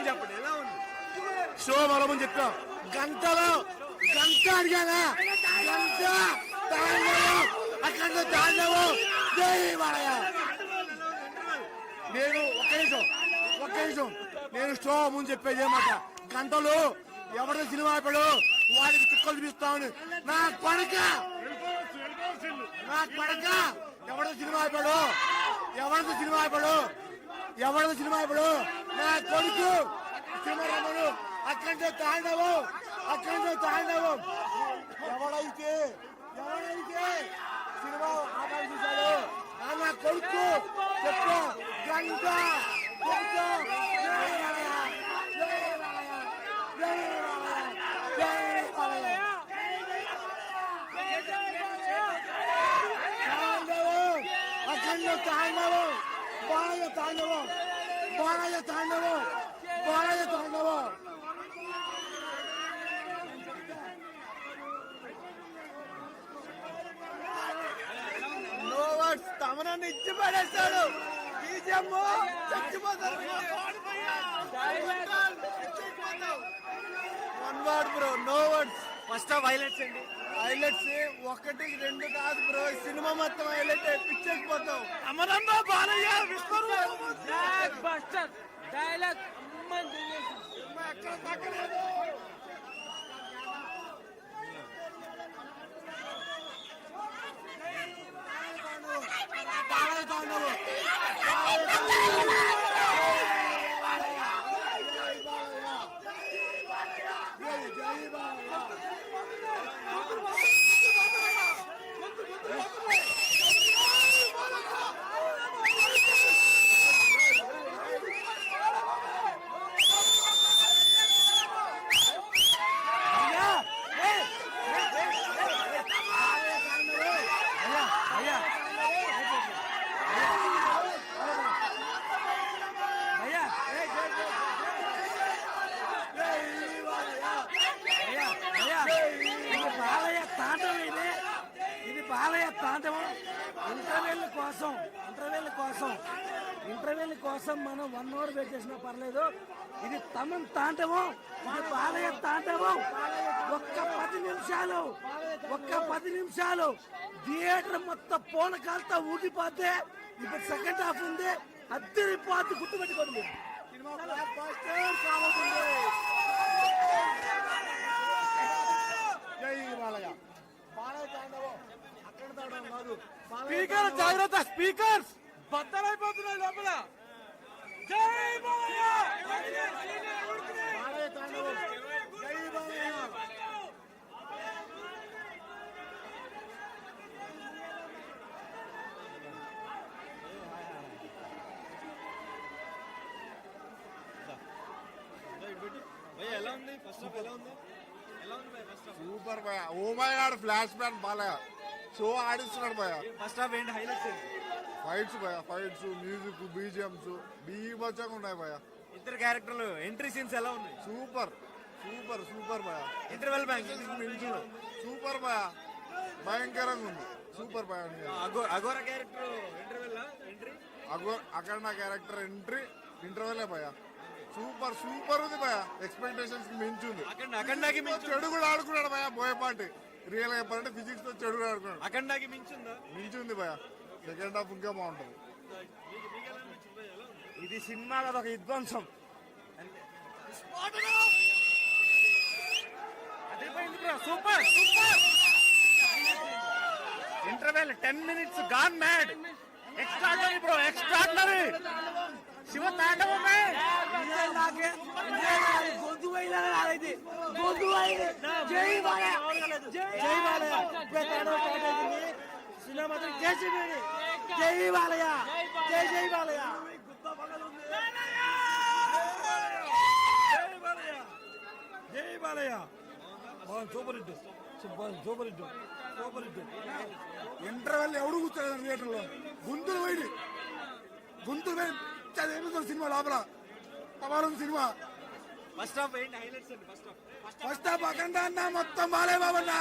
Review చెప్పండి, ఎలా ఉంది షో మనం చెప్తాం. గంటలో గంట అడిగానా, గంట తాండవం, అక్కడ తాండవం. జై బాలయ్య. నేను ఒక్క నిమిషం నేను షో ముందు చెప్పేది ఏమాట, గంటలు ఎవరితో సినిమా అయిపోయాడు వాడికి చుక్కలు చూపిస్తామని. నా కొడక ఎవరితో సినిమా అయిపోయాడు, ఎవరితో సినిమా అయిపోయాడు నా కొడుకు సినిమా రమ్మను. అక్కడే తాండవం. ఎవడైతే సినిమా ఆపాలి చూశాడు నా కొడుకు చెప్పు. గంట తాండవం, బాలయ్య తాండవం. No words. తమనన్ను ఇచ్చి పడేస్తాడు. చచ్చిపోతారు. One word bro, no words. First half highlights అండి. హైలైట్స్ 1, 2 కాదు బ్రో, సినిమా మొత్తం హైలైట్. పిచ్చెక్కిపోతాం. అమరన్న బాలయ్య డైలాగ్ బాలయ్య తాండవం. ఇంటర్వెల్ కోసం మనం 1 hour వెయిట్ చేసినా పర్లేదు. ఇది తమన్ తాండవం, ఇది బాలయ్య తాండవం. ఒక్క 10 నిమిషాలు థియేటర్ మొత్తం పోనకాలతో ఊగిపోతే ఇప్పుడు సెకండ్ హాఫ్ ఉంది. అద్దరిపోద్ది, గుర్తుపెట్టుకోండి. జై బాలయ్య. బాలయ్య తాండవం. అక్కడ తాండవం కాదు. స్పీకర్ జాగ్రత్త, స్పీకర్స్ బద్దలైపోతున్నాయి లోపల. జై బాలయ్య. బాలయ్య తాండవం. జై బాలయ్య. ఎలా ఉంది ఫస్ట్ హాఫ్? ఎలా ఉంది ఫస్ట్ హాఫ్? సూపర్ భయ. Oh my god, flash back Balayya show ఆడిస్తున్నాడు భయ. ఫస్ట్ హాఫ్ ఏంటి హైలైట్స్ ఏంటి? ఫైట్స్ భయ, ఫైట్స్, మ్యూజిక్, బీజిఎంస్ బీభత్సంగా ఉన్నాయి భయ. ఇద్దరు క్యారెక్టర్లు ఎంట్రీ సీన్స్ ఎలా ఉన్నాయి? సూపర్ భయ. ఇంటర్వెల్ బ్యాంక్ సూపర్ భయ, భయంకరంగా ఉంది. సూపర్ భయ. అఘోర క్యారెక్టర్ ఇంటర్వెల్ ఎంట్రీ, అక్కడ నా క్యారెక్టర్ ఎంట్రీ ఇంటర్వెల్ భయ. సూపర్ ఉంది భయ. ఎక్స్పెక్టేషన్స్ కి మించి ఉంది. అఖండాకి చెడు కూడా ఆడుకున్నాడు భయ. బోయపాటి రియల్ గా చెప్పాలంటే ఫిజిక్స్ తో చెడు కూడా ఆడుకున్నాడు. అఖండాకి మించిందా? మించి ఉంది భయ. సెకండ్ హాఫ్ ఇంకా బాగుంటది. ఇది సినిమాలో ఒక విధ్వంసం. Super. Interval 10 minutes gone mad. Extraordinary bro, extraordinary. Shiva తాండవమే. జై బాలయ్య. సినిమా మాత్రం చేసేది. జై బాలయ్య. జై బాలయ్య. జై బాలయ్య. Super hit. ఇంటర్వెల్ ఎవడు కూర్చోలేదు థియేటర్ లో. గుంతులు పోయి చదివేస్తుంది సినిమా లోపల. తమారం సినిమా. ఫస్ట్ హాఫ్ ఏంటి హైలైట్స్ అండి? ఫస్ట్ హాఫ్ అఖండ అన్న మొత్తం బాలయ్య బాబు అన్న.